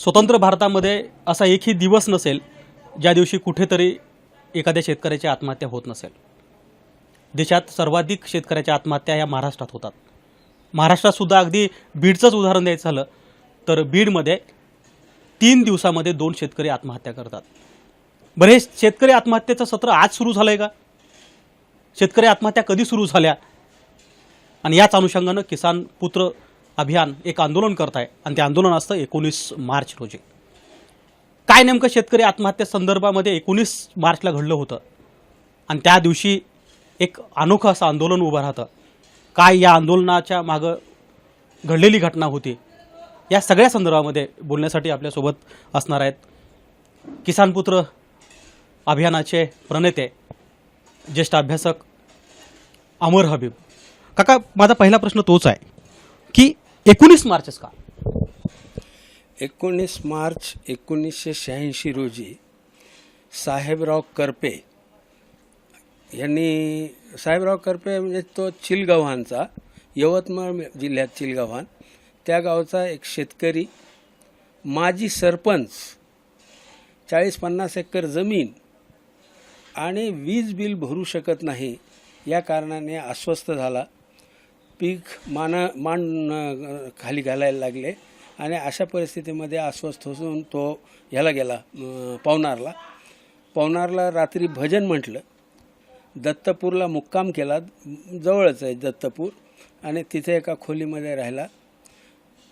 स्वतंत्र भारतामध्ये असा एकही दिवस नसेल ज्या दिवशी कुठेतरी एखाद्या शेतकऱ्याची आत्महत्या होत नसेल. देशात सर्वाधिक शेतकऱ्याच्या आत्महत्या या महाराष्ट्रात होतात. महाराष्ट्रात सुद्धा अगदी बीडचंच उदाहरण द्यायचं झालं तर बीडमध्ये 3 दिवसामध्ये 2 शेतकरी आत्महत्या करतात. बरं, हे शेतकरी आत्महत्येचं सत्र आज सुरू झालंय का? शेतकरी आत्महत्या कधी सुरू झाल्या? आणि याच अनुषंगानं किसान पुत्र अभियान एक आंदोलन करत आहे आणि ते आंदोलन असतं 19 मार्च रोजी. काय नेमकं शेतकरी आत्महत्या संदर्भामध्ये 19 मार्चला घडलं होतं आणि त्या दिवशी एक अनोखं असं आंदोलन उभं राहतं. काय या आंदोलनाच्या मागं घडलेली घटना होती, या सगळ्या संदर्भामध्ये बोलण्यासाठी आपल्यासोबत असणार आहेत किसान पुत्र अभियानाचे प्रणेते ज्येष्ठ अभ्यासक अमर हबीब. काका, माझा पहिला प्रश्न तोच आहे की 19 मार्चच का? 19 मार्च 1986 रोजी साहेबराव करपे यांनी, साहेबराव करपे म्हणजे तो चिलगव्हाणचा, यवतमाळ जिल्ह्यात चिलगव्हाण त्या गावचा एक शेतकरी, माजी सरपंच, 40-50 एकर जमीन आणि वीज बिल भरू शकत नाही या कारणाने अस्वस्थ झाला. पीक मान खाली घालायला लागले आणि अशा परिस्थितीमध्ये अस्वस्थ होऊन तो ह्याला गेला पवनारला रात्री भजन म्हटलं. दत्तपूरला मुक्काम केला, जवळच आहे दत्तपूर, आणि तिथे एका खोलीमध्ये राहिला.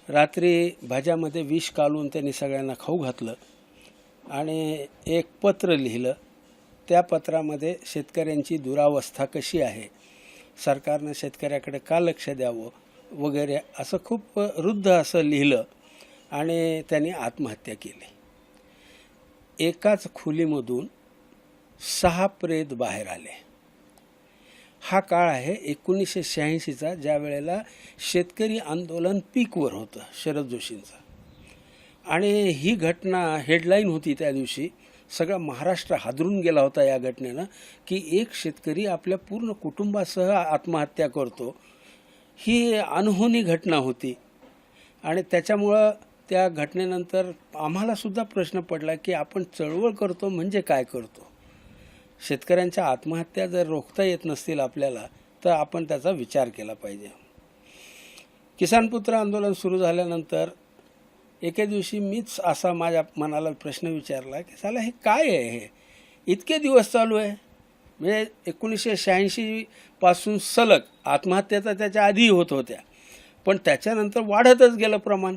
रात्री भाज्यामध्ये विष काढून त्यांनी सगळ्यांना खाऊ घातलं आणि एक पत्र लिहिलं. त्या पत्रामध्ये शेतकऱ्यांची दुरावस्था कशी आहे, सरकारनं शेतकऱ्याकडे का लक्ष द्यावं वगैरे असं खूप रुद्ध असं लिहिलं आणि त्यांनी आत्महत्या केली. एकाच खोलीमधून 6 प्रेत बाहेर आले. हा काळ आहे 1986चा, ज्या वेळेला शेतकरी आंदोलन पीकवर होतं शरद जोशींचं. आणि ही घटना हेडलाईन होती त्या दिवशी. सगळा महाराष्ट्र हादरून गेला होता या घटनेनं की एक शेतकरी आपल्या पूर्ण कुटुंबासह आत्महत्या करतो. ही अनहोनी घटना होती आणि त्याच्यामुळं त्या घटनेनंतर आम्हालासुद्धा प्रश्न पडला की आपण चळवळ करतो म्हणजे काय करतो. शेतकऱ्यांच्या आत्महत्या जर रोखता येत नसतील आपल्याला तर आपण त्याचा विचार केला पाहिजे. किसान पुत्र आंदोलन सुरू झाल्यानंतर एके दिवशी मीच असा माझ्या मनाला प्रश्न विचारला की साला हे काय आहे, हे इतके दिवस चालू आहे. म्हणजे 1986 पासून सलग आत्महत्या तर त्याच्या आधीही होत होत्या, पण त्याच्यानंतर वाढतच गेलं प्रमाण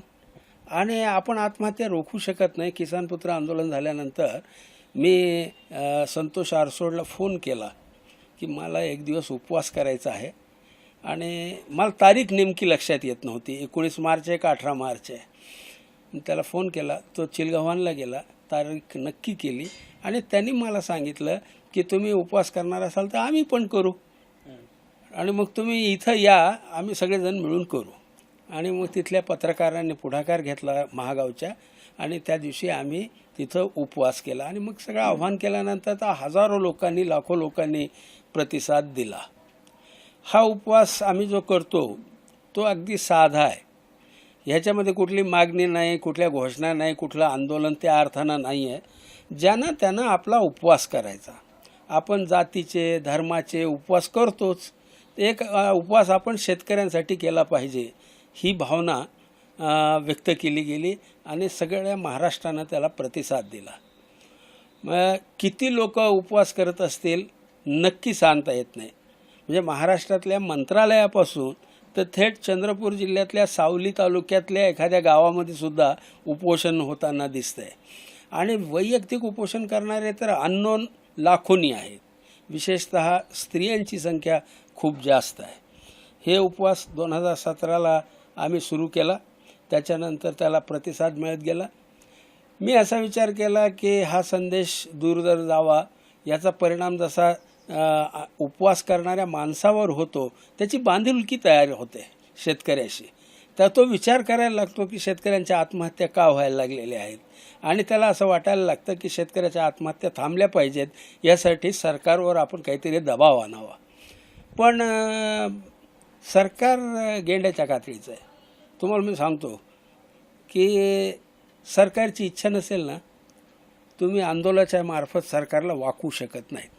आणि आपण आत्महत्या रोखू शकत नाही. किसान पुत्र आंदोलन झाल्यानंतर मी संतोष आरसोडला फोन केला की मला एक दिवस उपवास करायचा आहे आणि मला तारीख नेमकी लक्षात येत नव्हती, 19 मार्च आहे का 18 मार्च आहे. त्याला फोन केला, तो चिलगव्हाणला गेला, तारीख नक्की केली आणि त्यांनी मला सांगितलं की तुम्ही उपवास करणार असाल तर आम्ही पण करू आणि मग तुम्ही इथं या, आम्ही सगळेजण मिळून करू. आणि मग तिथल्या पत्रकारांनी पुढाकार घेतला महागावच्या आणि त्या दिवशी आम्ही तिथं उपवास केला आणि मग सगळं आव्हान केल्यानंतर तर हजारो लोकांनी, लाखो लोकांनी प्रतिसाद दिला. हा उपवास आम्ही जो करतो तो अगदी साधा आहे. ह्याच्यामध्ये कुठली मागणी नाही, कुठल्या घोषणा नाही, कुठलं आंदोलन त्या अर्थानं नाही आहे. ज्यानं त्यानं आपला उपवास करायचा. आपण जातीचे, धर्माचे उपवास करतोच, एक उपवास आपण शेतकऱ्यांसाठी केला पाहिजे ही भावना व्यक्त केली गेली आणि सगळ्या महाराष्ट्रानं त्याला प्रतिसाद दिला. मग किती लोक उपवास करत असतील नक्की सांगता येत नाही. म्हणजे महाराष्ट्रातल्या मंत्रालयापासून तर थेट चंद्रपूर जिल्ह्यातल्या सावली तालुक्यातल्या एखाद्या गावामध्ये सुद्धा उपोषण होताना दिसतंय आणि वैयक्तिक उपोषण करणारे तर अननोन लाखोनी आहेत. विशेषतः स्त्रियांची संख्या खूप जास्त आहे. हे उपवास 2017ला आम्ही सुरू केला, त्याच्यानंतर त्याला प्रतिसाद मिळत गेला. मी असा विचार केला की हा संदेश दूर जावा, याचा परिणाम जसा उपवास करणाऱ्या माणसावर होतो त्याची बांधिलकी तयार होते शेतकऱ्याशी. तर तो विचार करायला लागतो की शेतकऱ्यांच्या आत्महत्या का व्हायला लागलेल्या आहेत आणि त्याला असं वाटायला लागतं की शेतकऱ्याच्या आत्महत्या थांबल्या पाहिजेत, यासाठी सरकारवर आपण काहीतरी दबाव आणावा. पण सरकार गेंड्याच्या कातडीचं आहे. तुम्हाला मी सांगतो की सरकारची इच्छा नसेल ना, तुम्ही आंदोलनाच्या मार्फत सरकारला वाकवू शकत नाहीत.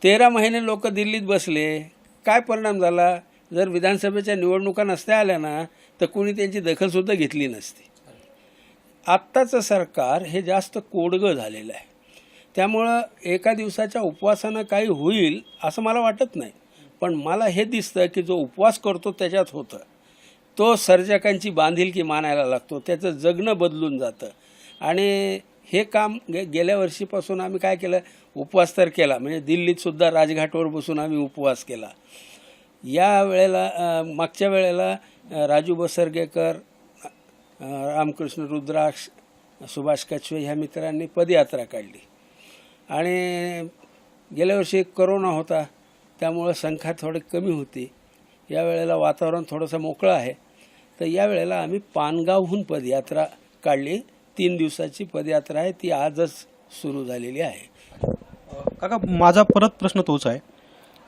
13 महिने लोक दिल्लीत बसले, काय परिणाम झाला? जर विधानसभेच्या निवडणुका नसत्या आल्या ना, तर कोणी त्यांची दखलसुद्धा घेतली नसती. आत्ताचं सरकार हे जास्त कोडगं झालेलं आहे. त्यामुळं एका दिवसाच्या उपवासानं काही होईल असं मला वाटत नाही. पण मला हे दिसतं की जो उपवास करतो त्याच्यात होतं, तो सर्जकांची बांधिलकी मानायला लागतो, त्याचं जगणं बदलून जातं. आणि हे काम गेल्या वर्षीपासून आम्ही काय केलं, उपवास तर केला, म्हणजे दिल्लीतसुद्धा राजघाटवर बसून आम्ही उपवास केला. या वेळेला मागच्या वेळेला राजू बसरगेकर, रामकृष्ण रुद्राक्ष, सुभाष कच्छवे ह्या मित्रांनी पदयात्रा काढली. आणि गेल्या वर्षी करोना होता, त्यामुळं संख्या थोडी कमी होती. या वेळेला वातावरण थोडंसं मोकळं आहे, तर या वेळेला आम्ही पानगावहून पदयात्रा काढली. 3 दिवसाची पदयात्रा आहे, ती आजच सुरू झालेली आहे. काका, माझा परत प्रश्न तोच आहे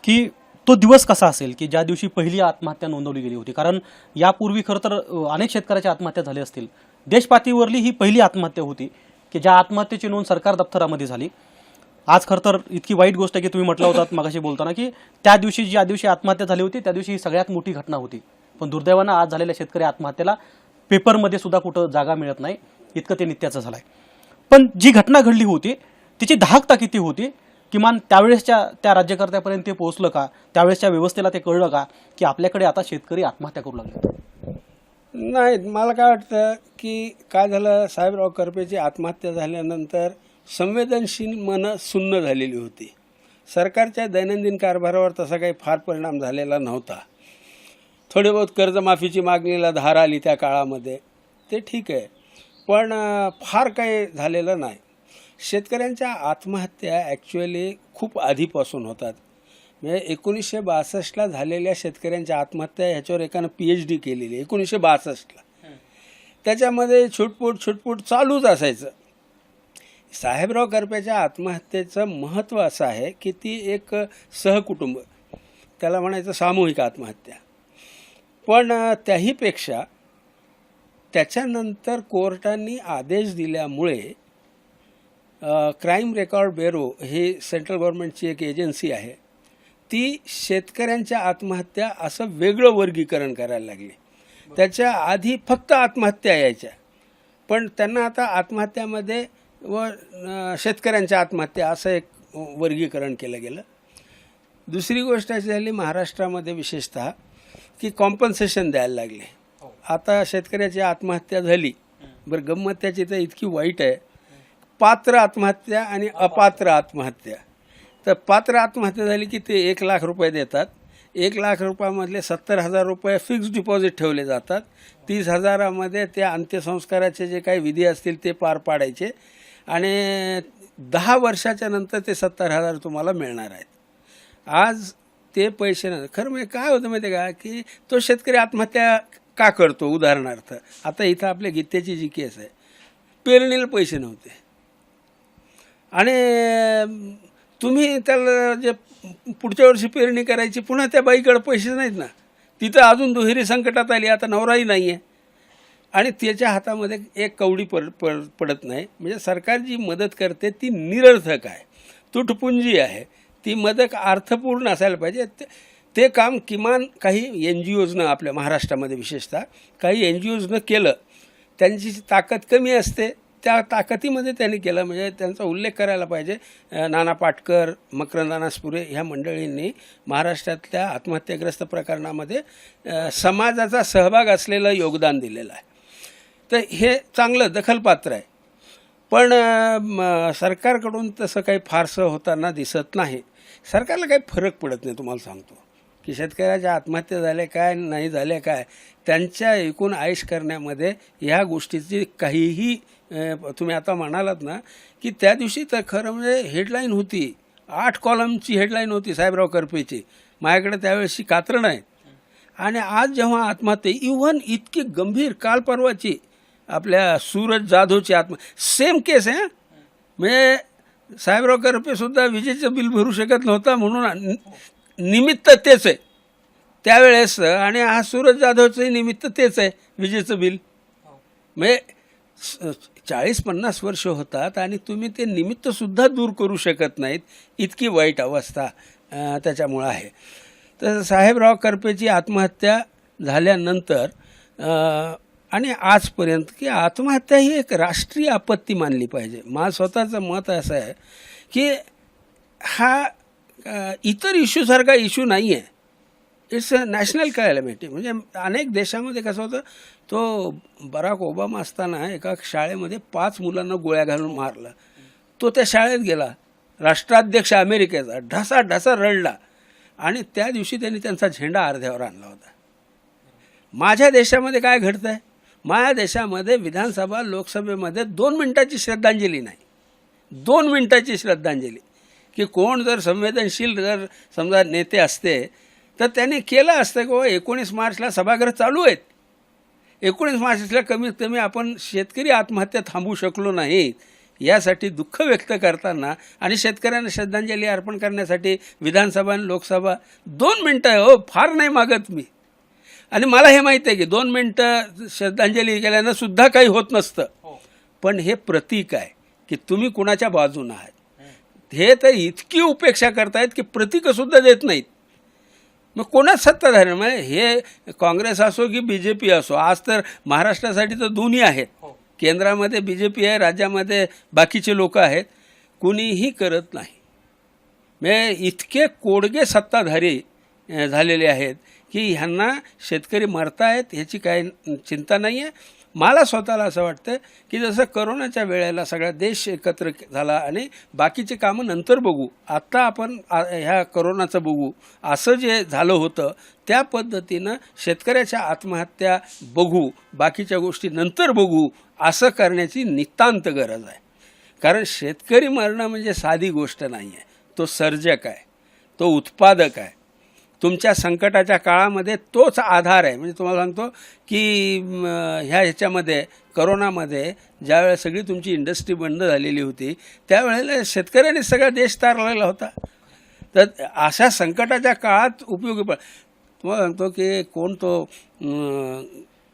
की तो दिवस कसा असेल की ज्या दिवशी पहिली आत्महत्या नोंदवली गेली होती? कारण यापूर्वी खरं तर अनेक शेतकऱ्याच्या आत्महत्या झाल्या असतील. देशपातळीवरली ही पहिली आत्महत्या होती की ज्या आत्महत्येची नोंद सरकार दप्तरामध्ये झाली. आज खरं तर इतकी वाईट गोष्ट आहे की तुम्ही म्हटलं होतात मगाशी बोलताना की त्या दिवशी ज्या दिवशी आत्महत्या झाली होती त्या दिवशी ही सगळ्यात मोठी घटना होती. पण दुर्दैवानं आज झालेल्या शेतकरी आत्महत्येला पेपरमध्ये सुद्धा कुठं जागा मिळत नाही, इतकं ते नित्याचं झालं आहे. पण जी घटना घडली होती तिची दाहकता किती होती? किमान त्यावेळेसच्या त्या राज्यकर्त्यापर्यंत ते पोहोचलं का? त्यावेळेसच्या व्यवस्थेला ते कळलं का की आपल्याकडे आता शेतकरी आत्महत्या करू लागले? नाही, मला काय वाटतं की काय झालं, साहेबराव करपेची आत्महत्या झाल्यानंतर संवेदनशील मनं सुन्न झालेली होती. सरकारच्या दैनंदिन कारभारावर तसा काही फार परिणाम झालेला नव्हता. थोडे बहुत कर्जमाफीची मागणीला धार आली त्या काळामध्ये, ते ठीक आहे, पण फार काही झालेलं नाही. शेतकऱ्यांच्या आत्महत्या ॲक्च्युअली खूप आधीपासून होतात. म्हणजे 1962ला झालेल्या शेतकऱ्यांच्या आत्महत्या ह्याच्यावर एकानं PhD केलेली आहे 1962ला. त्याच्यामध्ये छुटपूट चालूच असायचं. साहेबराव करपेच्या आत्महत्येचं महत्त्व असं आहे की ती एक सहकुटुंब, त्याला म्हणायचं सामूहिक आत्महत्या. पण त्याहीपेक्षा त्याच्यानंतर कोर्टांनी आदेश दिल्यामुळे क्राईम रेकॉर्ड ब्युरो ही सेंट्रल गव्हर्नमेंटची एक एजन्सी आहे, ती शेतकऱ्यांच्या आत्महत्या असं वेगळं वर्गीकरण करायला लागली. त्याच्या आधी फक्त आत्महत्या यायच्या, पण त्यांना आता आत्महत्यामध्ये व शेतकऱ्यांच्या आत्महत्या असं एक वर्गीकरण केलं गेलं. दुसरी गोष्ट अशी झाली, महाराष्ट्रामध्ये विशेषतः की कॉम्पन्सेशन द्यायला लागले. आता शेतकऱ्याची आत्महत्या झाली, बरं गंमत त्याची तर इतकी वाईट आहे, पात्र आत्महत्या आणि अपात्र आत्महत्या. तर पात्र आत्महत्या झाली की ते 1 लाख रुपये देतात. 1 लाख रुपयामधले 70,000 रुपये फिक्स डिपॉझिट ठेवले जातात. 30,000मध्ये त्या अंत्यसंस्काराचे जे काही विधी असतील ते पार पाडायचे आणि 10 वर्षाच्या नंतर ते 70,000 तुम्हाला मिळणार आहेत. आज ते पैसे नाही. खरं म्हणजे काय होतं माहिती आहे का, की तो शेतकरी आत्महत्या का करतो? उदाहरणार्थ आता इथं आपल्या गीतेची जी केस आहे, पेरणीला पैसे नव्हते आणि तुम्ही त्याला जे पुढच्या वर्षी पेरणी करायची, पुन्हा त्या बाईकडे पैसे नाहीत ना, तिथं अजून दुहेरी संकटात आली, आता नवराही नाही आहे आणि त्याच्या हातामध्ये एक कवडी पडत नाही. म्हणजे सरकार जी मदत करते ती निरर्थक आहे, तुटपुंजी आहे. ती मदत अर्थपूर्ण असायला पाहिजे. ते काम किमान काही NGOजनं आपल्या महाराष्ट्रामध्ये विशेषतः काही NGOजनं केलं. त्यांची ताकद कमी असते, त्या ताकदीमध्ये त्यांनी केलं, म्हणजे त्यांचा उल्लेख करायला पाहिजे. नाना पाटकर, मकरंद अनासपुरे ह्या मंडळींनी महाराष्ट्रातल्या आत्महत्याग्रस्त प्रकरणामध्ये समाजाचा सहभाग असलेलं योगदान दिलेलं आहे. तर हे चांगलं दखलपात्र आहे. पण सरकारकडून तसं काही फारसं होताना दिसत नाही. सरकारला काही फरक पडत नाही. तुम्हाला सांगतो की शेतकऱ्याच्या आत्महत्या झाल्या काय नाही झाल्या काय, त्यांच्या एकूण आयुष करण्यामध्ये ह्या गोष्टीची काहीही तुम्ही आता म्हणालात ना की त्या दिवशी तर खरं म्हणजे हेडलाईन होती, 8 कॉलमची हेडलाईन होती साहेबराव करपेची. माझ्याकडे त्यावेळेसची कात्रण आहे. आणि आज जेव्हा आत्महत्या, इव्हन इतकी गंभीर काल परवाची आपल्या सूरज जाधवची सेम केस आहे. म्हणजे साहेबराव करपेसुद्धा विजेचं बिल भरू शकत नव्हता, म्हणून निमित्त तेच आहे त्यावेळेस, आणि हा सूरज जाधवचंही निमित्त तेच आहे, विजेचं बिल. म्हणजे 40-50 वर्ष होतात आणि तुम्ही ते निमित्तसुद्धा दूर करू शकत नाहीत, इतकी वाईट अवस्था त्याच्यामुळं आहे. तर साहेबराव करपेची आत्महत्या झाल्यानंतर आणि आजपर्यंत की आत्महत्या ही एक राष्ट्रीय आपत्ती मानली पाहिजे. माझं स्वतःचं मत असं आहे की हा इतर इश्यूसारखा इश्यू नाही आहे. It's a national calamity. म्हणजे अनेक देशामध्ये कसं होतं, तो बराक ओबामा असताना एका शाळेमध्ये 5 मुलांना गोळ्या घालून मारला. तो त्या शाळेत गेला, राष्ट्राध्यक्ष अमेरिकेचा, ढसा रडला आणि त्या दिवशी त्यांनी त्यांचा झेंडा अर्ध्यावर आणला होता. माझ्या देशामध्ये काय घडतं आहे? माझ्या देशामध्ये विधानसभा लोकसभेमध्ये 2 मिनिटाची श्रद्धांजली नाही. 2 मिनिटाची श्रद्धांजली की कोण जर संवेदनशील जर समजा नेते असते तर त्यांनी केलं असतं की 19 मार्चला सभागृह चालू आहेत. 19 मार्चला कमीत कमी आपण शेतकरी आत्महत्या थांबवू शकलो नाही यासाठी दुःख व्यक्त करताना आणि शेतकऱ्यांना श्रद्धांजली अर्पण करण्यासाठी विधानसभा आणि लोकसभा 2 मिनटं आहे हो, फार नाही मागत मी. आणि मला हे माहीत आहे की 2 मिनटं श्रद्धांजली केल्यानं सुद्धा काही होत नसतं. पण हे प्रतीक आहे की तुम्ही कुणाच्या बाजूनं आहात. हे तर इतकी उपेक्षा करतायत की प्रतीकंसुद्धा देत नाहीत. मग कोणाच सत्ताधारी म्हणजे हे काँग्रेस असो की BJP असो, आज तर महाराष्ट्रासाठी तर दोन्ही आहेत. केंद्रामध्ये BJP आहे, राज्यामध्ये बाकीचे लोक आहेत. कुणीही करत नाही. म्हणजे इतके कोडगे सत्ताधारी झालेले आहेत की ह्यांना शेतकरी मरतायत ह्याची काही चिंता नाही आहे. मला स्वतःला असं वाटतं की जसं करोनाच्या वेळेला सगळा देश एकत्र झाला आणि बाकीचे कामं नंतर बघू, आत्ता आपण ह्या करोनाचं बघू, असं जे झालं होतं त्या पद्धतीनं शेतकऱ्याच्या आत्महत्या बघू, बाकीच्या गोष्टी नंतर बघू, असं करण्याची नितांत गरज आहे. कारण शेतकरी मरणं म्हणजे साधी गोष्ट नाही आहे. तो सर्जक आहे, तो उत्पादक आहे. तुमच्या संकटाच्या काळामध्ये तोच आधार आहे. म्हणजे तुम्हाला सांगतो की ह्याच्यामध्ये करोनामध्ये ज्यावेळेस सगळी तुमची इंडस्ट्री बंद झालेली होती त्यावेळेला शेतकऱ्यांनी सगळा देश तारलेला होता. तर अशा संकटाच्या काळात उपयोगी तुम्हाला सांगतो की कोण तो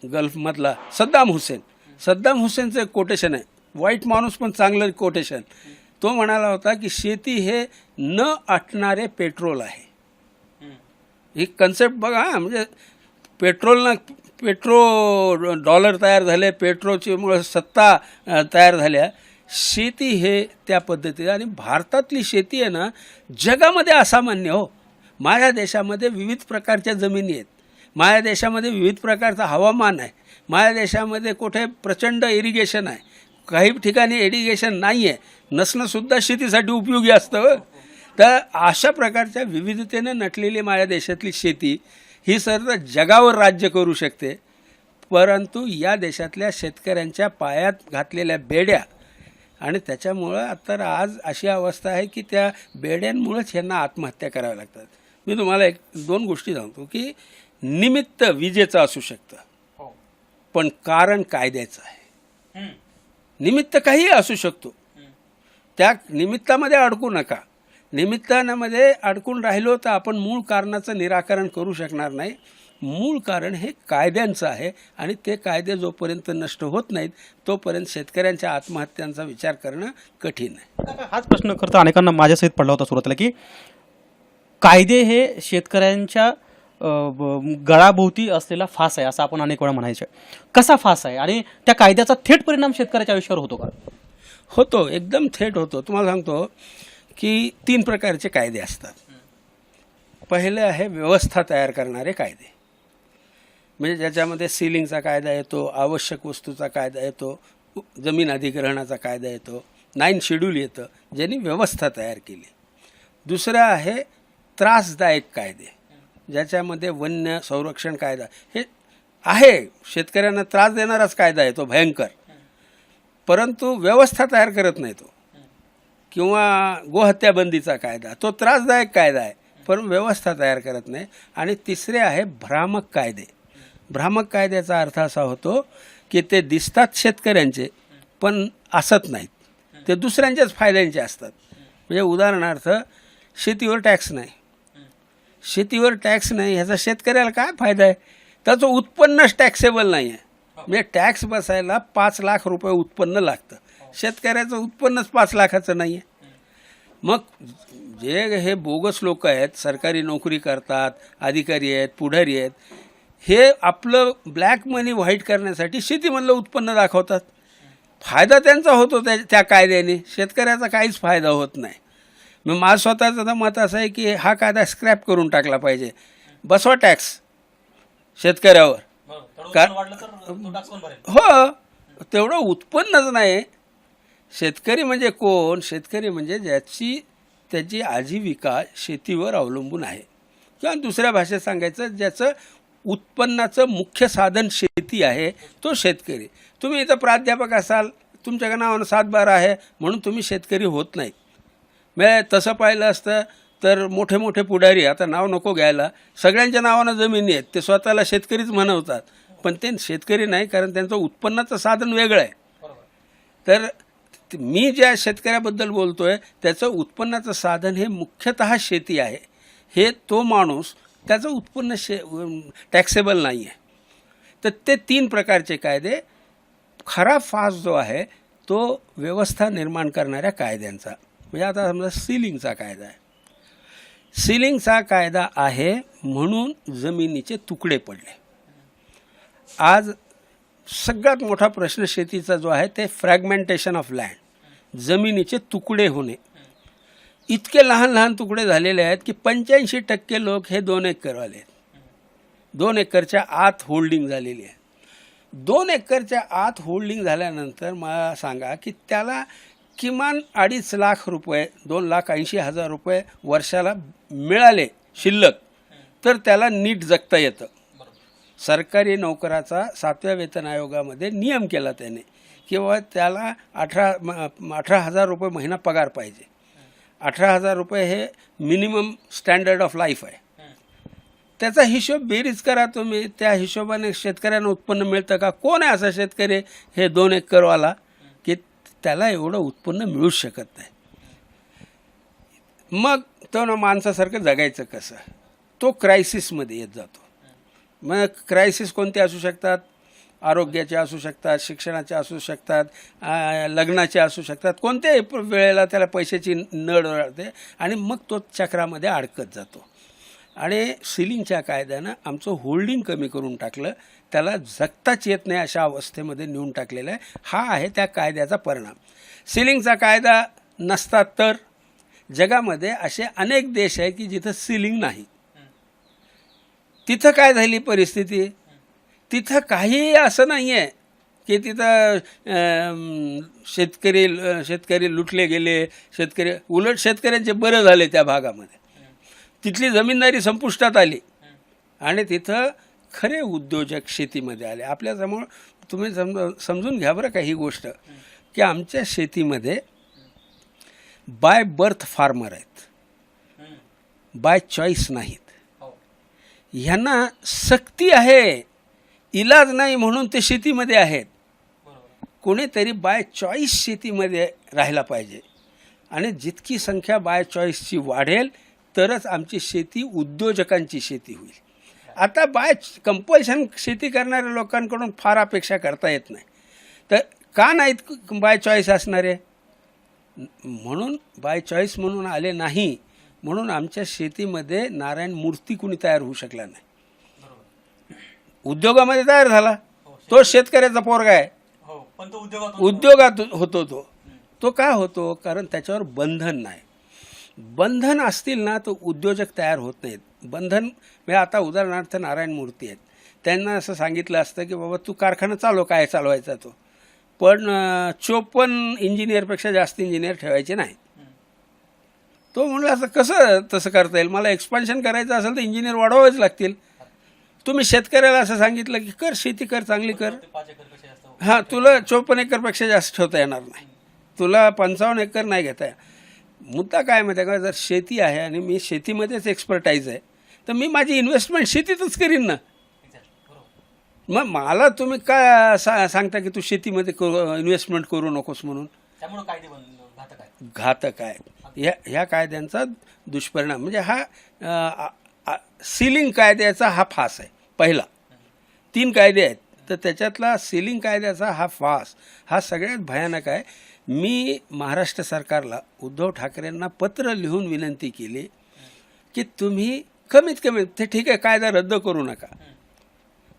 गल्फमधला सद्दाम हुसेनचं एक कोटेशन आहे, वाईट माणूस पण चांगलं कोटेशन. तो म्हणाला होता की शेती हे न आटणारे पेट्रोल आहे. ही कन्सेप्ट बघा. म्हणजे डॉलर तयार झाले, पेट्रोलच्यामुळे सत्ता तयार झाल्या. शेती हे त्या पद्धतीने आणि भारतातली शेती आहे ना जगामध्ये असामान्य हो. माझ्या देशामध्ये विविध प्रकारच्या जमिनी आहेत, माझ्या देशामध्ये विविध प्रकारचं हवामान आहे, माझ्या देशामध्ये कुठे प्रचंड इरिगेशन आहे, काही ठिकाणी इरिगेशन नाही आहे, नसणंसुद्धा शेतीसाठी उपयोगी असतं. तर अशा प्रकारच्या विविधतेनं नटलेली माझ्या देशातली शेती ही सर्व जगावर राज्य करू शकते. परंतु या देशातल्या शेतकऱ्यांच्या पायात घातलेल्या बेड्या आणि त्याच्यामुळं आता आज अशी अवस्था आहे की त्या बेड्यांमुळंच ह्यांना आत्महत्या कराव्या लागतात. मी तुम्हाला 1-2 गोष्टी सांगतो की निमित्त विजेचं असू शकतं पण कारण कायद्याचं आहे. निमित्त काहीही असू शकतो, त्या निमित्तामध्ये अडकू नका. निमित्तांमध्ये अडकून राहिलो तर आपण मूळ कारणाचं निराकरण करू शकणार नाही. मूळ कारण हे कायद्यांचं आहे आणि ते कायदे जोपर्यंत नष्ट होत नाहीत तोपर्यंत शेतकऱ्यांच्या आत्महत्यांचा विचार करणं कठीण आहे. हाच प्रश्न करता अनेकांना माझ्यासहित पडला होता सुरुवातीला की कायदे हे शेतकऱ्यांच्या गळाभोवती असलेला फास आहे असं आपण अनेक वेळा म्हणायचं. कसा फास आहे आणि त्या कायद्याचा थेट परिणाम शेतकऱ्याच्या आयुष्यावर होतो का? होतो, एकदम थेट होतो. तुम्हाला सांगतो की 3 प्रकारचे कायदे असतात. पहिले आहे व्यवस्था तयार करणारे कायदे. म्हणजे ज्याच्यामध्ये सीलिंगचा कायदा येतो, आवश्यक वस्तूचा कायदा येतो, जमीन अधिग्रहणाचा कायदा येतो, 9 शेड्यूल येतं ज्यांनी व्यवस्था तयार केली. दुसरं आहे त्रासदायक कायदे, ज्याच्यामध्ये वन्य संरक्षण कायदा हे आहे, शेतकऱ्यांना त्रास देणाराच कायदा आहे तो भयंकर, परंतु व्यवस्था तयार करत नाही तो. किंवा गोहत्याबंदीचा कायदा तो त्रासदायक कायदा आहे पण व्यवस्था तयार करत नाही. आणि तिसरे आहे भ्रामक कायदे. भ्रामक कायद्याचा अर्थ असा होतो की ते दिसतात शेतकऱ्यांचे पण असत नाहीत, ते दुसऱ्यांच्याच फायद्यांचे असतात. म्हणजे उदाहरणार्थ शेतीवर टॅक्स नाही, शेतीवर टॅक्स नाही ह्याचा शेतकऱ्याला काय फायदा आहे? त्याचं उत्पन्नच टॅक्सेबल नाही आहे. म्हणजे टॅक्स बसायला 5 लाख रुपये उत्पन्न लागतं. शेतकऱ्याचं उत्पन्नच 5 लाखाचं नाही आहे. मग जे हे बोगस लोक आहेत, सरकारी नोकरी करतात, अधिकारी आहेत, पुढारी आहेत, हे आपलं ब्लॅक मनी व्हाईट करण्यासाठी शेतीमधलं उत्पन्न दाखवतात. फायदा त्यांचा होतो त्या कायद्याने, शेतकऱ्याचा काहीच फायदा होत नाही. मग माझं स्वतःचं तर मत असं आहे की हा कायदा स्क्रॅप करून टाकला पाहिजे. बसवा टॅक्स शेतकऱ्यावर. हो, तेवढं उत्पन्नच नाही. शेतकरी म्हणजे कोण? शेतकरी म्हणजे त्याची आजीविका शेतीवर अवलंबून आहे, किंवा दुसऱ्या भाषेत सांगायचं ज्याचं उत्पन्नाचं मुख्य साधन शेती आहे तो शेतकरी. तुम्ही इथं प्राध्यापक असाल, तुमच्या नावानं 7/12 आहे म्हणून तुम्ही शेतकरी होत नाही. म्हणजे तसं पाहिलं असतं तर मोठे मोठे पुढारी, आता नाव नको घ्यायला, सगळ्यांच्या नावानं जमिनी आहेत, ते स्वतःला शेतकरीच म्हणवतात, पण ते शेतकरी नाही, कारण त्यांचं उत्पन्नाचं साधन वेगळं आहे. तर मी ज्या शेतकऱ्याबद्दल बोलतो आहे त्याचं उत्पन्नाचं साधन हे मुख्यतः शेती आहे. हे तो माणूस त्याचं उत्पन्न टॅक्सेबल नाही आहे. तर ते 3 प्रकारचे कायदे. खरा फास जो आहे तो व्यवस्था निर्माण करणाऱ्या कायद्यांचा. म्हणजे आता समजा सीलिंगचा कायदा आहे. सीलिंगचा कायदा आहे म्हणून जमिनीचे तुकडे पडले. आज सगळ्यात मोठा प्रश्न शेतीचा जो आहे ते फ्रॅगमेंटेशन ऑफ लँड, जमिनीचे तुकडे होणे. इतके लहान लहान तुकडे झालेले आहेत की 85% लोक हे 2 एकरवाले आहेत. 2 एकरच्या आत होल्डिंग झालेली आहे. 2 एकरच्या आत होल्डिंग झाल्यानंतर मला सांगा की त्याला किमान 2.5 लाख रुपये, 2,80,000 रुपये वर्षाला मिळाले शिल्लक तर त्याला नीट जगता येतं. सरकारी नोकराचा 7व्या वेतन आयोगामध्ये नियम केला त्याने, किंवा त्याला 18,000 रुपये महिना पगार पाहिजे. 18,000 रुपये हे मिनिमम स्टँडर्ड ऑफ लाईफ आहे. त्याचा हिशोब बेरीज करा तुम्ही. त्या हिशोबाने शेतकऱ्यांना उत्पन्न मिळतं का? कोण आहे असा शेतकरी हे 2 एकरवाला की त्याला एवढं उत्पन्न मिळूच शकत नाही. मग तो ना माणसासारखं जगायचं कसं? तो क्रायसिसमध्ये येत जातो. मग क्रायसिस कोणते असू शकतात? आरोग्याचे असू शकतात, शिक्षणाचे असू शकतात, लग्नाचे असू शकतात. कोणत्याही वेळेला त्याला पैशाची नड राहते आणि मग तो चक्रामध्ये अडकत जातो. आणि सीलिंगच्या कायद्यानं आमचं होल्डिंग कमी करून टाकलं, त्याला जगताच येत नाही अशा अवस्थेमध्ये नेऊन टाकलेलं आहे. हा आहे त्या कायद्याचा परिणाम. सीलिंगचा कायदा नसता तर जगामध्ये असे अनेक देश आहेत की जिथं सीलिंग नाही. तिथं काय झाली परिस्थिती? तिथं काहीही असं नाही आहे की तिथं शेतकरी लुटले गेले. उलट शेतकऱ्यांचे बरं झाले त्या भागामध्ये. तिथली जमीनदारी संपुष्टात आली आणि तिथं खरे उद्योजक शेतीमध्ये आले. आपल्यासमोर तुम्ही समजून घ्या बरं का ही गोष्ट, की आमच्या शेतीमध्ये बाय बर्थ फार्मर आहेत, बाय चॉईस नाहीत. ह्यांना सक्ती आहे, इलाज नाही म्हणून ते शेतीमध्ये आहेत. कोणीतरी बाय चॉईस शेतीमध्ये राहायला पाहिजे आणि जितकी संख्या बाय चॉईसची वाढेल तरच आमची शेती उद्योजकांची शेती होईल. आता बाय कंपल्शन शेती करणाऱ्या लोकांकडून फार अपेक्षा करता येत नाही. तर का नाहीत बाय चॉईस असणारे? म्हणून बाय चॉईस म्हणून आले नाही म्हणून आमच्या शेतीमध्ये नारायण मूर्ती कुणी तयार होऊ शकला नाही. उद्योगामध्ये तयार झाला तो शेतकऱ्याचा पोरगा आहे, उद्योगात होतो तो का होतो? कारण त्याच्यावर बंधन नाही. बंधन असतील ना तर उद्योजक तयार होत नाहीत. बंधन म्हणजे आता उदाहरणार्थ नारायण मूर्ती आहेत, त्यांना असं सांगितलं असतं की बाबा तू कारखाना चालव, काय चालवायचा तो, पण 54 इंजिनियरपेक्षा जास्त इंजिनियर ठेवायचे नाही. तो म्हणला असं कसं तसं करता येईल? मला एक्सपान्शन करायचं असेल तर इंजिनियर वाढवावेच लागतील. तुम्ही शेतकऱ्याला असं सांगितलं की कर, शेती कर, चांगली कर, हां तुला 54 एकरपेक्षा जास्त ठेवता येणार नाही, तुला 55 एकर नाही घेता. मुद्दा काय माहिती आहे का? जर शेती आहे आणि मी शेतीमध्येच एक्सपर्टाईज आहे तर मी माझी इन्व्हेस्टमेंट शेतीतच करीन ना. मग मला तुम्ही काय सांगता की तू शेतीमध्ये इन्व्हेस्टमेंट करू नकोस म्हणून? घातक आहे. ह्या कायद्यांचा दुष्परिणाम म्हणजे हा सीलिंग कायद्याचा हा फास आहे. पहिला 3 कायदे आहेत तर त्याच्यातला सीलिंग कायद्याचा हा फास हा सगळ्यात भयानक आहे. मी महाराष्ट्र सरकारला उद्धव ठाकरेंना पत्र लिहून विनंती केली की तुम्ही कमीत कमी ते ठीक आहे कायदा रद्द करू नका,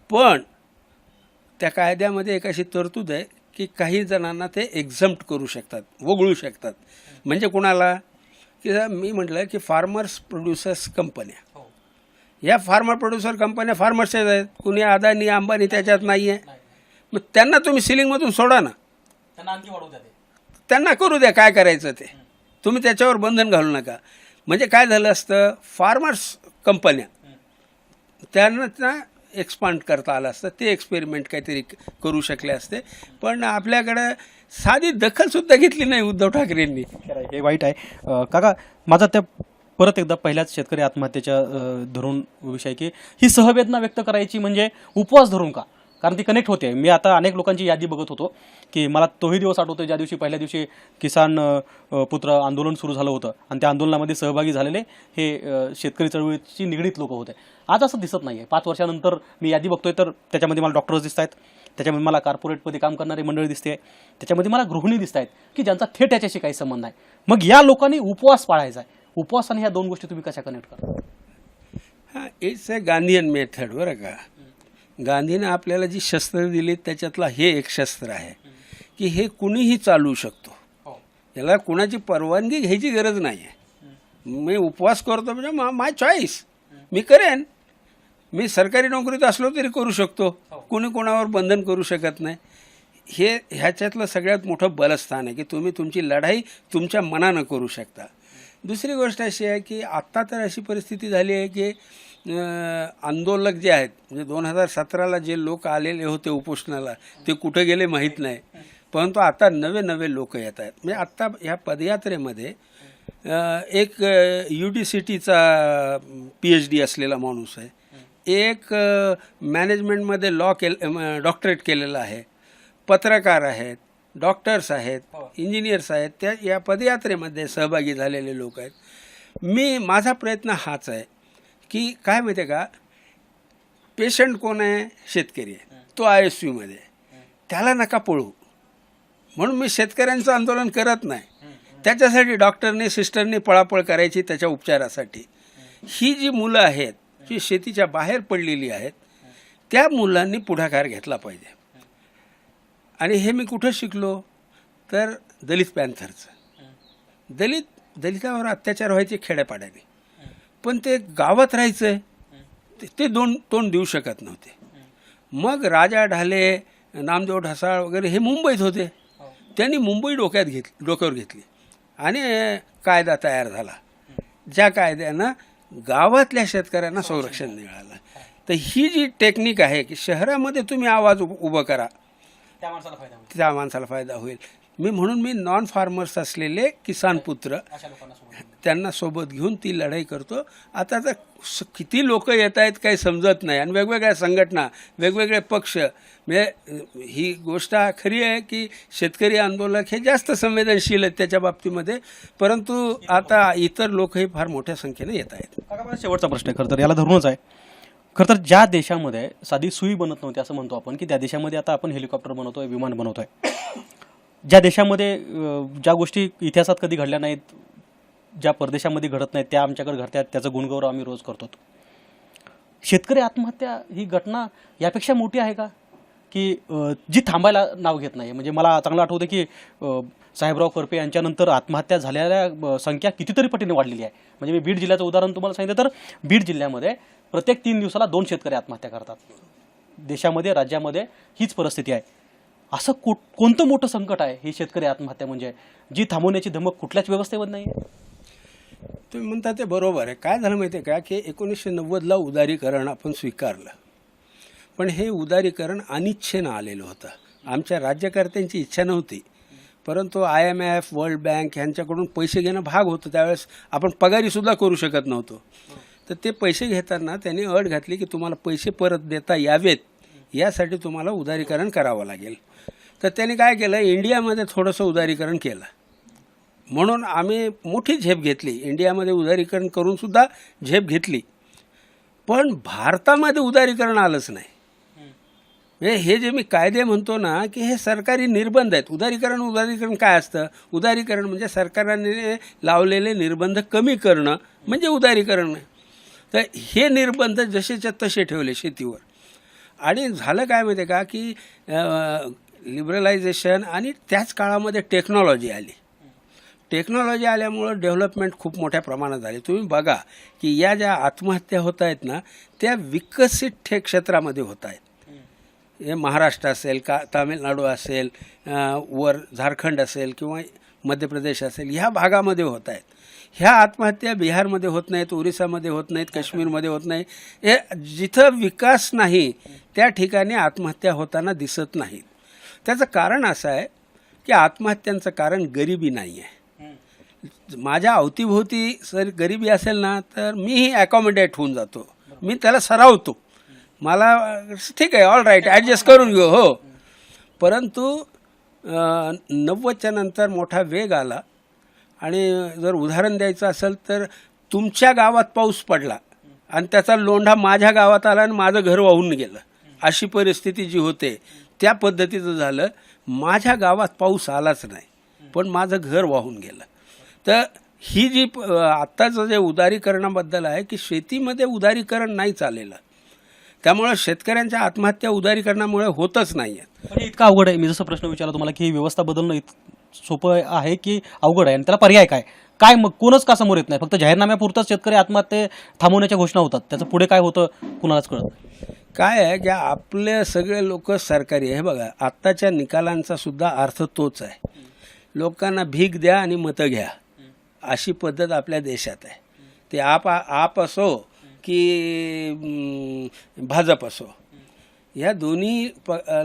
पण त्या कायद्यामध्ये एक अशी तरतूद आहे की काही जणांना ते एक्झम्प्ट करू शकतात, वगळू शकतात. म्हणजे कुणाला की मी म्हटलं की फार्मर्स प्रोड्युसर्स कंपन्या, या फार्मर प्रोड्युसर कंपन्या फार्मर्सच्याच आहेत, कुणी अदानी अंबानी त्याच्यात नाही आहे. मग त्यांना तुम्ही सिलिंगमधून सोडा ना, त्यांना करू द्या काय करायचं ते, तुम्ही त्याच्यावर बंधन घालू नका. म्हणजे काय झालं असतं, फार्मर्स कंपन्या त्यांना एक्सपांड करता आलं असतं, ते एक्सपेरिमेंट काहीतरी करू शकले असते. पण आपल्याकडं साधी दखलसुद्धा घेतली नाही उद्धव ठाकरेंनी. हे वाईट आहे. काका, माझा त्या परत एकदा पहिल्याच शेतकरी आत्महत्येच्या धरून विषय की ही सहवेदना व्यक्त करायची म्हणजे उपवास धरून का, कारण ती कनेक्ट होते. मी आता अनेक लोकांची यादी बघत होतो की मला तोही दिवस आठवतो ज्या दिवशी पहिल्या दिवशी किसान पुत्र आंदोलन सुरू झालं होतं आणि त्या आंदोलनामध्ये सहभागी झालेले हे शेतकरी चळवळीची निगडीत लोक होते. आज असं दिसत नाही आहे. 5 वर्षानंतर मी यादी बघतोय तर त्याच्यामध्ये मला डॉक्टर्स दिसत आहेत, त्याच्यामध्ये मला कॉर्पोरेटमध्ये काम करणारी मंडळी दिसते, त्याच्यामध्ये मला गृहिणी दिसत आहेत की ज्यांचा थेट याच्याशी काही संबंध नाही. मग या लोकांनी उपवास पाळायचा आहे. उपवासाने ह्या दोन गोष्टी तुम्ही कशा कनेक्ट करता? हां, इट्स अ गांधीयन मेथड. बरं का, गांधीनं आपल्याला जी शस्त्र दिली त्याच्यातला हे एक शस्त्र आहे की हे कुणीही चालवू शकतो, याला कुणाची परवानगी घ्यायची गरज नाही आहे. मी उपवास करतो म्हणजे माय चॉईस, मी करेन. मी सरकारी नोकरीत असलो तरी करू शकतो, कोणी कोणावर बंधन करू शकत नाही. हे ह्याच्यातलं सगळ्यात मोठं बलस्थान आहे की तुम्ही तुमची लढाई तुमच्या मनानं करू शकता. दुसरी गोष्ट अशी आहे की आत्ता तर अशी परिस्थिती झाली आहे की आंदोलक जे आहेत, म्हणजे 2017ला जे लोक आलेले होते उपोषणाला ते कुठे गेले माहीत नाही, परंतु आता नवे लोक येत आहेत. म्हणजे आत्ता ह्या पदयात्रेमध्ये एक UDCTचा PhD असलेला माणूस आहे, एक मॅनेजमेंटमध्ये डॉक्टरेट केलेला आहे, पत्रकार आहेत, डॉक्टर्स आहेत, इंजिनियर्स आहेत, त्या या पदयात्रेमध्ये सहभागी झालेले लोक आहेत. माझा प्रयत्न हाच आहे की काय माहिती आहे का, पेशंट कोण आहे, शेतकरी आहे, तो ISUमध्ये, त्याला नका पळू म्हणून मी शेतकऱ्यांचं आंदोलन करत नाही. त्याच्यासाठी डॉक्टरने सिस्टरने पळापळ करायची त्याच्या उपचारासाठी. ही जी मुलं आहेत जी शेतीच्या बाहेर पडलेली आहेत त्या मुलांनी पुढाकार घेतला पाहिजे. आणि हे मी कुठं शिकलो तर दलित पॅन्थरचं. दलितावर अत्याचार व्हायचे खेड्यापाड्याने, पण ते गावात राहायचं ते दोन तोंड देऊ शकत नव्हते. मग राजा ढाले, नामदेव ढसाळ वगैरे हे मुंबईत होते, त्यांनी मुंबई डोक्यावर घेतली आणि कायदा तयार झाला, ज्या कायद्यानं गावातल्या शेतकऱ्यांना संरक्षण मिळालं. तर ही जी टेक्निक आहे की शहरामध्ये तुम्ही आवाज उभं करा, त्या माणसाला फायदा होईल. म्हणून मी नॉन फार्मर्स असलेले किसान पुत्र त्यांना सोबत घेऊन ती लढाई करतो. आता तर किती लोक येत आहेत काही समजत नाही, आणि वेगवेगळ्या संघटना, वेगवेगळे पक्ष. म्हणजे ही गोष्ट खरी आहे की शेतकरी आंदोलक हे जास्त संवेदनशील आहेत त्याच्या बाबतीमध्ये, परंतु आता इतर लोकही फार मोठ्या संख्येने येत आहेत. शेवटचा प्रश्न आहे, खरं तर याला धरूनच आहे. खरं तर ज्या देशामध्ये साधी सुई बनत नव्हती असं म्हणतो आपण, की त्या देशामध्ये आता आपण हेलिकॉप्टर बनवतोय, विमान बनवतोय. ज्या देशामध्ये ज्या गोष्टी इतिहासात कधी घडल्या नाहीत, ज्या परदेशामध्ये घडत नाहीत, त्या आमच्याकडे घडतात, त्याचं गुणगौरव आम्ही रोज करतो. शेतकरी आत्महत्या ही घटना यापेक्षा मोठी आहे का, की जी थांबायला नाव घेत नाही? म्हणजे मला चांगलं आठवतं की साहेबराव करपे यांच्यानंतर आत्महत्या झालेल्या संख्या कितीतरी पटीने वाढलेली आहे. म्हणजे मी बीड जिल्ह्याचं उदाहरण तुम्हाला सांगितलं तर बीड जिल्ह्यामध्ये प्रत्येक 3 दिवसाला 2 शेतकरी आत्महत्या करतात. देशामध्ये, राज्यामध्ये हीच परिस्थिती आहे. असं कोणतं मोठं संकट आहे ही शेतकरी आत्महत्या, म्हणजे जी थांबवण्याची धमक कुठल्याच व्यवस्थेवर नाही आहे? तुम्ही म्हणता ते बरोबर आहे. काय झालं माहिती आहे का की 1990ला उदारीकरण आपण स्वीकारलं, पण हे उदारीकरण अनिच्छेनं आलेलं होतं. आमच्या राज्यकर्त्यांची इच्छा नव्हती, परंतु IMF, वर्ल्ड बँक यांच्याकडून पैसे घेणं भाग होतं. त्यावेळेस आपण पगारीसुद्धा करू शकत नव्हतो. तर ते पैसे घेताना त्यांनी अट घातली की तुम्हाला पैसे परत देता यावेत यासाठी तुम्हाला उदारीकरण करावं लागेल. तर त्यांनी काय केलं, इंडियामध्ये थोडंसं उदारीकरण केलं. म्हणून आम्ही मोठी झेप घेतली, इंडियामध्ये उदारीकरण करूनसुद्धा झेप घेतली, पण भारतामध्ये उदारीकरण आलंच नाही. हे जे मी कायदे म्हणतो ना की हे सरकारी निर्बंध आहेत. उदारीकरण काय असतं? उदारीकरण म्हणजे सरकारने लावलेले निर्बंध कमी करणं म्हणजे उदारीकरण आहे. तर हे निर्बंध जसेच्या तसे ठेवले शेतीवर. आणि झालं काय माहिती आहे का की लिबरलायझेशन आणि त्याच काळामध्ये टेक्नॉलॉजी आली. टेक्नॉलॉजी आल्यामुळं डेव्हलपमेंट खूप मोठ्या प्रमाणात झाली. तुम्ही बघा की या ज्या आत्महत्या होत आहेत ना त्या विकसित क्षेत्रामध्ये होत आहेत. हे महाराष्ट्र असेल का तामिळनाडू असेल वर झारखंड असेल किंवा मध्य प्रदेश असेल ह्या भागामध्ये होत आहेत. ह्या आत्महत्या बिहारमध्ये होत नाहीत, ओरिसामध्ये होत नाहीत, काश्मीरमध्ये होत नाही. हे जिथं विकास नाही त्या ठिकाणी आत्महत्या होताना दिसत नाहीत. त्याचं कारण असं आहे की आत्महत्यांचं कारण गरिबी नाही आहे. माझ्या अवतीभोवती जर गरिबी असेल ना तर मीही ॲकॉमोडेट होऊन जातो. मी त्याला सरावतो. मला ठीक आहे, ऑल राईट, ॲडजस्ट करून घेऊ. हो, परंतु 90च्या नंतर मोठा वेग आला. आणि जर उदाहरण द्यायचं असेल तर तुमच्या गावात पाऊस पडला आणि त्याचा लोंढा माझ्या गावात आला आणि माझं घर वाहून गेलं, अशी परिस्थिती जी होते त्या पद्धतीचं झालं. माझ्या गावात पाऊस आलाच नाही पण माझं घर वाहून गेलं. तर ही जी आत्ताचं जे उदारीकरणाबद्दल आहे की शेतीमध्ये उदारीकरण नाही चाललेलं. त्यामुळं शेतकऱ्यांच्या आत्महत्या उदारीकरणामुळे होतच नाही आहेत. म्हणजे इतका अवघड आहे. मी जसं प्रश्न विचारला तुम्हाला की ही व्यवस्था बदलणं सोपं आहे की अवघड आहे आणि त्याला पर्याय काय काय मग कोणच का समोर येत नाही? फक्त जाहीरनाम्यापुरतंच शेतकरी आत्महत्या थांबवण्याच्या घोषणा होतात. त्याचं पुढे काय होतं कुणालाच कळत नाही. काय आहे की आपले सगळे लोक सरकारी आहे. बघा आत्ताच्या निकालांचा सुद्धा अर्थ तोच आहे. लोकांना भीक द्या आणि मतं घ्या अशी पद्धत आपल्या देशात आहे. ते आप असो की भाजप असो, ह्या दोन्ही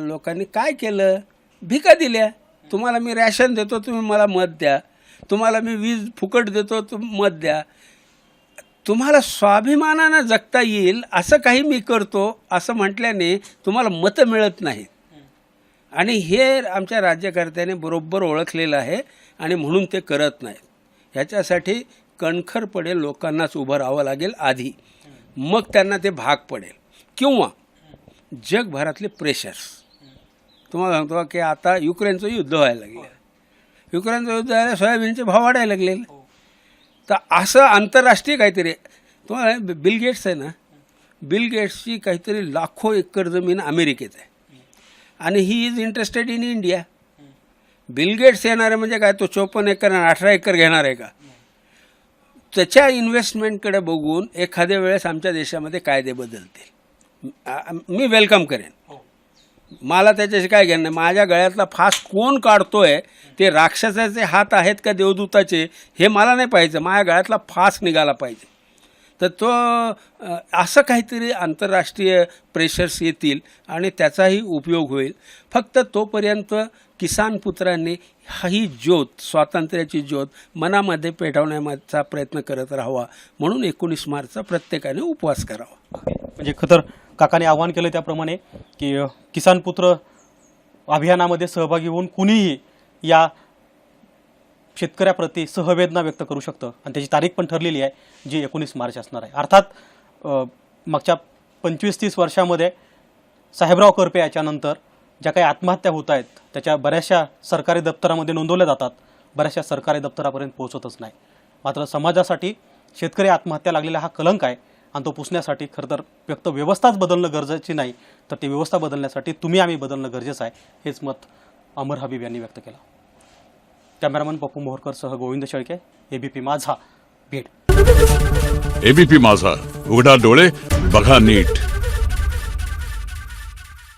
लोकांनी काय केलं? भिका दिल्या. तुम्हाला मी रॅशन देतो, तुम्ही मला मत द्या. तुम्हाला मी वीज फुकट देतो, तुम्ही मत द्या. तुम्हाला स्वाभिमानानं जगता येईल असं काही मी करतो असं म्हटल्याने तुम्हाला मतं मिळत नाहीत. आणि हे आमच्या राज्यकर्त्याने बरोबर ओळखलेलं आहे आणि म्हणून ते करत नाहीत. ह्याच्यासाठी कणखरपणे लोकांनाच उभं राहावं लागेल आधी, मग त्यांना ते भाग पडेल. किंवा जगभरातले प्रेशर्स. तुम्हाला सांगतो की आता युक्रेनचं युद्ध व्हायला लागलं. युक्रेनचं युद्ध व्हायला सोयाबीनचे भाव वाढायला लागले. तर असं आंतरराष्ट्रीय काहीतरी तुम्हाला बिल गेट्स आहे ना, बिल गेट्सची काहीतरी लाखो एकर जमीन अमेरिकेत आहे आणि he is interested in India. Bill Gates येणार आहे म्हणजे काय, तो 54 एकर आणि 18 एकर घेणार आहे का? त्याच्या इन्व्हेस्टमेंटकडे बघून एखाद्या वेळेस आमच्या देशामध्ये कायदे बदलतील. मी वेलकम करेन. मला त्याच्याशी काय घेणं नाही. माझ्या गळ्यातला फास कोण काढतोय, ते राक्षसाचे हात आहेत का देवदूताचे, हे मला नाही पाहिजे. माझ्या गळ्यातला फास निघाला पाहिजे. तर तो असं काहीतरी आंतरराष्ट्रीय प्रेशर्स येतील आणि त्याचाही उपयोग होईल. फक्त तोपर्यंत किसान पुत्रांनी ही ज्योत, स्वातंत्र्याची ज्योत मनामध्ये पेटवण्याचा प्रयत्न करत राहावा. म्हणून 19 मार्चचा प्रत्येकाने उपवास करावा. म्हणजे खतर काकाने आवाहन केलं त्याप्रमाणे की किसान पुत्र अभियानामध्ये सहभागी होऊन कुणीही या शेतकऱ्याप्रती सहवेदना व्यक्त करू शकतं आणि त्याची तारीख पण ठरलेली आहे जी 19 मार्च असणार आहे. अर्थात मागच्या 25-30 वर्षामध्ये साहेबराव करपे याच्यानंतर ज्या काही आत्महत्या होत आहेत त्याच्या बऱ्याचशा सरकारी दप्तरामध्ये नोंदवल्या जातात, बऱ्याचशा सरकारी दप्तरापर्यंत पोहोचतच नाही. मात्र समाजासाठी शेतकरी आत्महत्या लागलेला हा कलंक आहे आणि तो पुसण्यासाठी खरं तर फक्त व्यवस्थाच बदलणं गरजेची नाही, तर ती व्यवस्था बदलण्यासाठी तुम्ही आम्ही बदलणं गरजेचं आहे, हेच मत अमर हबीब यांनी व्यक्त केलं. कॅमेरामन पप्पू मोहरकर सह गोविंद शेळके, एबीपी माझा, बीड. एबीपी माझा, उघडा डोळे बघा नीट.